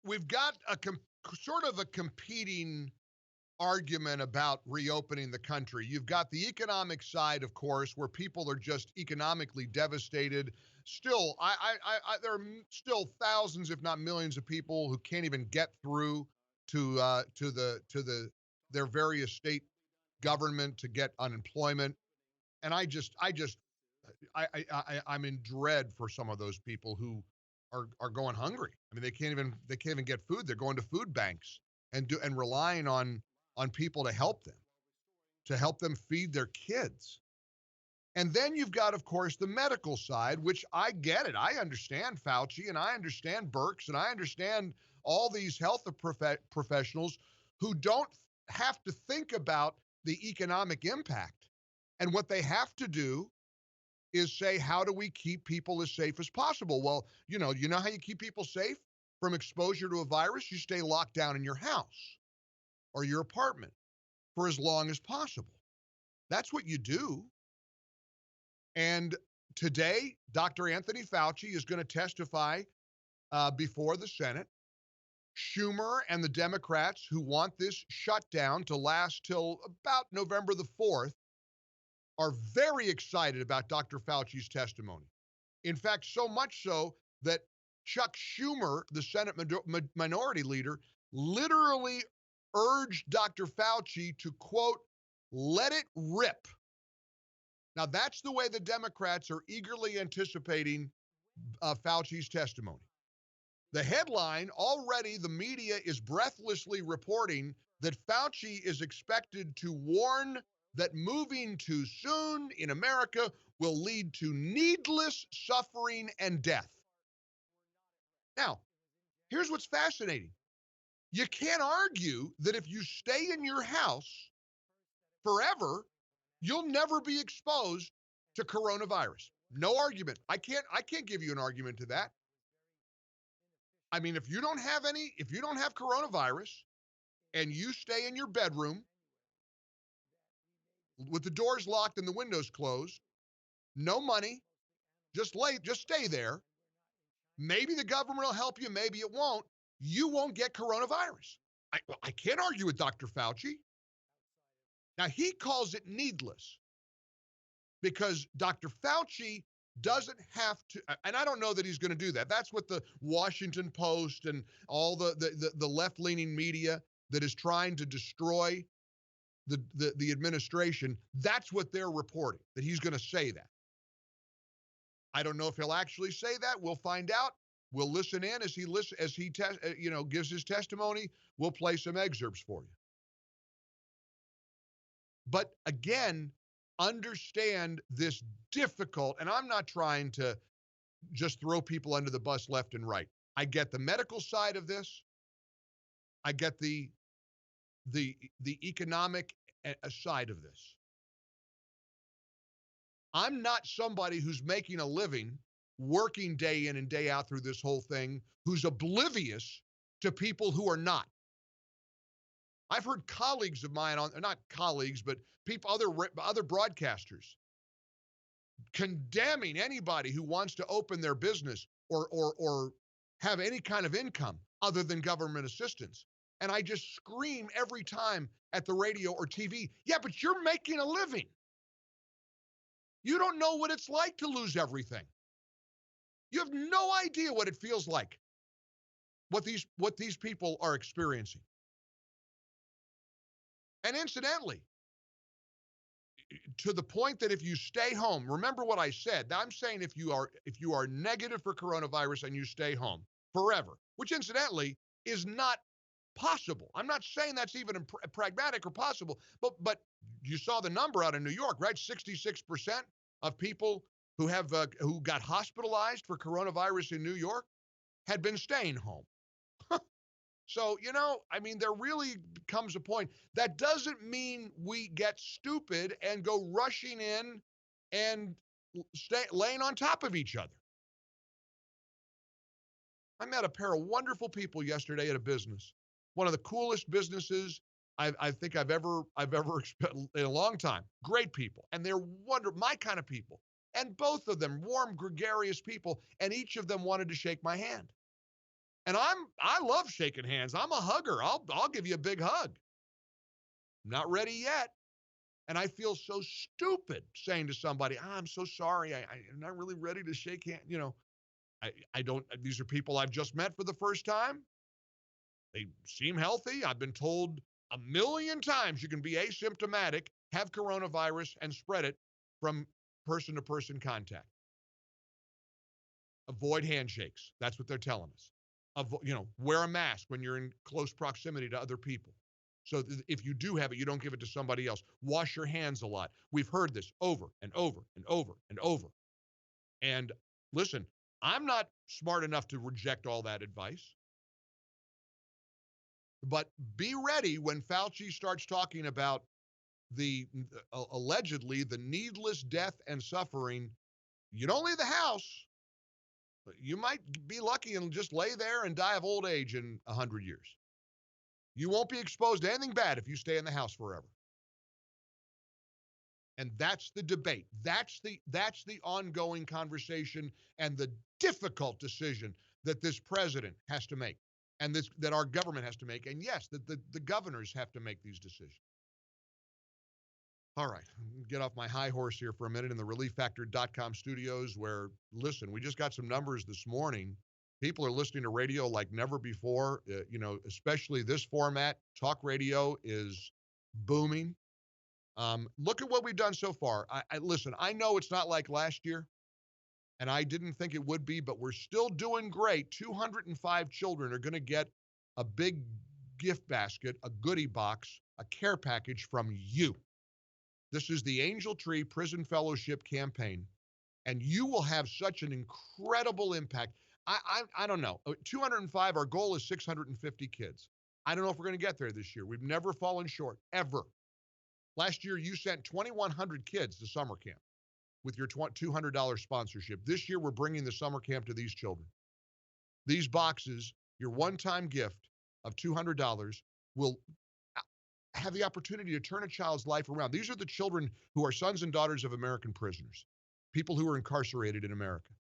we've got sort of a competing argument about reopening the country. You've got the economic side, of course, where people are just economically devastated. Still, there are still thousands, if not millions, of people who can't even get through to their various state government to get unemployment. And I'm in dread for some of those people who are going hungry. I mean, they can't even get food. They're going to food banks and relying on people to help them feed their kids. And then you've got, of course, the medical side, which I get it. I understand Fauci and I understand Birx and I understand all these health professionals who don't have to think about the economic impact. And what they have to do is say, how do we keep people as safe as possible? Well, you know how you keep people safe from exposure to a virus? You stay locked down in your house or your apartment for as long as possible. That's what you do. And today, Dr. Anthony Fauci is going to testify before the Senate. Schumer and the Democrats who want this shutdown to last till about November the 4th are very excited about Dr. Fauci's testimony. In fact, so much so that Chuck Schumer, the Senate minority leader, literally urged Dr. Fauci to, quote, let it rip. Now, that's the way the Democrats are eagerly anticipating Fauci's testimony. The headline, already the media is breathlessly reporting that Fauci is expected to warn that moving too soon in America will lead to needless suffering and death. Now, here's what's fascinating. You can't argue that if you stay in your house forever, you'll never be exposed to coronavirus. No argument. I can't give you an argument to that. I mean, if you don't have coronavirus and you stay in your bedroom with the doors locked and the windows closed, no money, just stay there. Maybe the government will help you, maybe it won't. You won't get coronavirus. I can't argue with Dr. Fauci. Now, he calls it needless because Dr. Fauci doesn't have to, and I don't know that he's going to do that. That's what the Washington Post and all the left-leaning media that is trying to destroy the administration, that's what they're reporting, that he's going to say that. I don't know if he'll actually say that. We'll find out. We'll listen in as he gives his testimony. We'll play some excerpts for you. But again, understand this difficult, and I'm not trying to just throw people under the bus left and right. I get the medical side of this. I get the economic side of this. I'm not somebody who's making a living, working day in and day out through this whole thing, who's oblivious to people who are not. I've heard colleagues of mine not colleagues, but people, other broadcasters, condemning anybody who wants to open their business or have any kind of income other than government assistance. And I just scream every time at the radio or TV, yeah, but you're making a living. You don't know what it's like to lose everything. You have no idea what it feels like, what these people are experiencing. And incidentally, to the point that if you stay home, remember what I said. I'm saying if you are negative for coronavirus and you stay home forever, which incidentally is not possible. I'm not saying that's even pragmatic or possible, but you saw the number out in New York, right? 66% of people who got hospitalized for coronavirus in New York had been staying home. So, I mean, there really comes a point. That doesn't mean we get stupid and go rushing in and laying on top of each other. I met a pair of wonderful people yesterday at a business. One of the coolest businesses I think I've ever in a long time. Great people. And they're my kind of people. And both of them warm, gregarious people. And each of them wanted to shake my hand. And I love shaking hands. I'm a hugger. I'll give you a big hug. Not ready yet. And I feel so stupid saying to somebody, I'm so sorry. I'm not really ready to shake hands. I don't, these are people I've just met for the first time. They seem healthy. I've been told a million times you can be asymptomatic, have coronavirus, and spread it from person to person contact. Avoid handshakes. That's what they're telling us. Wear a mask when you're in close proximity to other people. So if you do have it, you don't give it to somebody else. Wash your hands a lot. We've heard this over and over and over and over. And listen, I'm not smart enough to reject all that advice. But be ready when Fauci starts talking about allegedly the needless death and suffering. You don't leave the house. You might be lucky and just lay there and die of old age in 100 years. You won't be exposed to anything bad if you stay in the house forever. And that's the debate. That's the ongoing conversation and the difficult decision that this president has to make, and that our government has to make. And yes, that the governors have to make these decisions. All right, get off my high horse here for a minute in the relieffactor.com studios where, listen, we just got some numbers this morning. People are listening to radio like never before, especially this format. Talk radio is booming. Look at what we've done so far. Listen, I know it's not like last year, and I didn't think it would be, but we're still doing great. 205 children are going to get a big gift basket, a goodie box, a care package from you. This is the Angel Tree Prison Fellowship campaign, and you will have such an incredible impact. I don't know. 205, our goal is 650 kids. I don't know if we're going to get there this year. We've never fallen short, ever. Last year, you sent 2,100 kids to summer camp with your $200 sponsorship. This year, we're bringing the summer camp to these children. These boxes, your one-time gift of $200, will have the opportunity to turn a child's life around. These are the children who are sons and daughters of American prisoners, people who are incarcerated in America.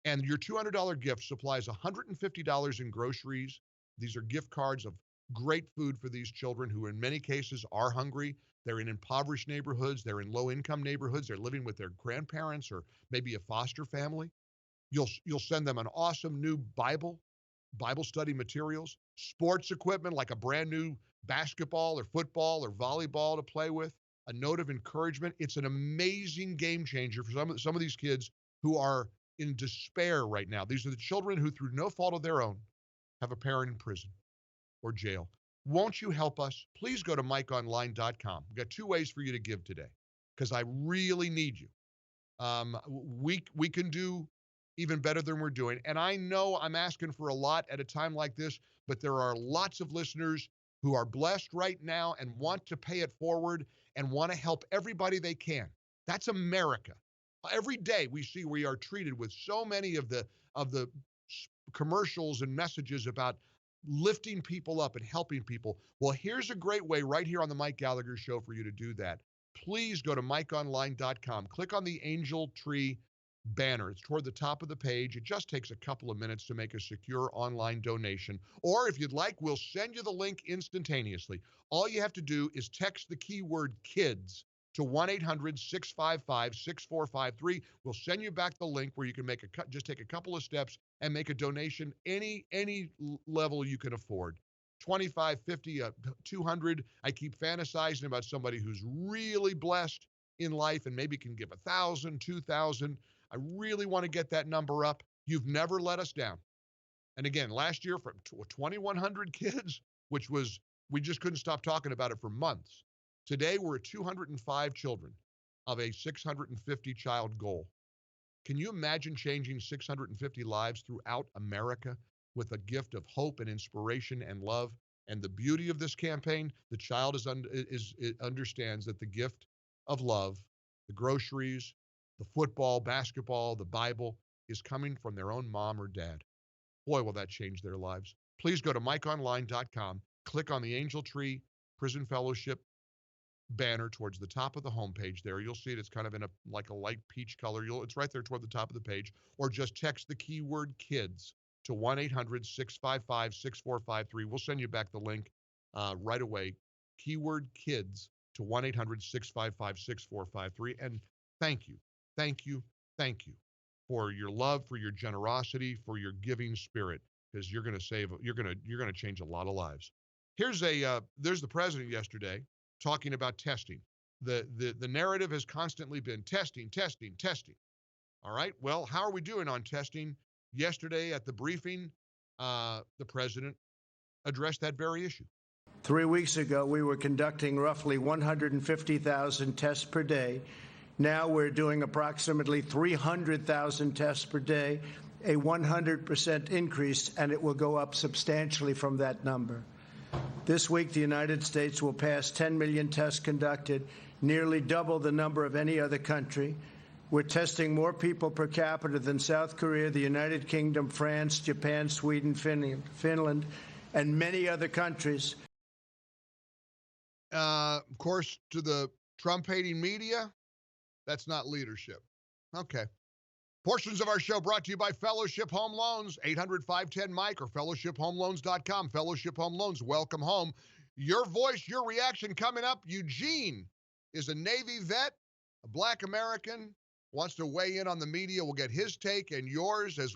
And your $200 gift supplies $150 in groceries. These are gift cards of great food for these children who in many cases are hungry. They're in impoverished neighborhoods. They're in low-income neighborhoods. They're living with their grandparents or maybe a foster family. You'll send them an awesome new Bible study materials, sports equipment like a brand new basketball or football or volleyball to play with, a note of encouragement. It's an amazing game changer for some of these kids who are in despair right now. These are the children who, through no fault of their own, have a parent in prison or jail. Won't you help us? Please go to MikeOnline.com. We've got 2 ways for you to give today because I really need you. We can do even better than we're doing. And I know I'm asking for a lot at a time like this, but there are lots of listeners who are blessed right now and want to pay it forward and want to help everybody they can. That's America. Every day we are treated with so many of the commercials and messages about lifting people up and helping people. Well, here's a great way right here on the Mike Gallagher Show for you to do that. Please go to MikeOnline.com. Click on the Angel Tree banner. It's toward the top of the page. It just takes a couple of minutes to make a secure online donation. Or if you'd like, we'll send you the link instantaneously. All you have to do is text the keyword kids to 1-800-655-6453. We'll send you back the link where you can just take a couple of steps and make a donation any level you can afford. 25, 50, 200. I keep fantasizing about somebody who's really blessed in life and maybe can give 1,000, 2,000. I really want to get that number up. You've never let us down. And again, last year from 2,100 kids, which was, we just couldn't stop talking about it for months. Today, we're at 205 children of a 650 child goal. Can you imagine changing 650 lives throughout America with a gift of hope and inspiration and love? And the beauty of this campaign, the child understands that the gift of love, the groceries, the football, basketball, the Bible, is coming from their own mom or dad. Boy, will that change their lives. Please go to MikeOnline.com, click on the Angel Tree Prison Fellowship banner towards the top of the homepage there. You'll see it. It's kind of in like a light peach color. It's right there toward the top of the page. Or just text the keyword kids to 1-800-655-6453. We'll send you back the link right away. Keyword kids to 1-800-655-6453. And thank you, thank you, thank you for your love, for your generosity, for your giving spirit, because you're going to change a lot of lives. There's the president yesterday talking about testing. The narrative has constantly been testing, testing, testing. All right. Well, how are we doing on testing? Yesterday at the briefing, the president addressed that very issue. 3 weeks ago, we were conducting roughly 150,000 tests per day. Now we're doing approximately 300,000 tests per day, a 100% increase, and it will go up substantially from that number. This week, the United States will pass 10 million tests conducted, nearly double the number of any other country. We're testing more people per capita than South Korea, the United Kingdom, France, Japan, Sweden, Finland, and many other countries. Of course, to the Trump-hating media, that's not leadership. Okay. Portions of our show brought to you by Fellowship Home Loans, 800-510-MIKE or fellowshiphomeloans.com. Fellowship Home Loans, welcome home. Your voice, your reaction coming up. Eugene is a Navy vet, a Black American, wants to weigh in on the media. We'll get his take and yours as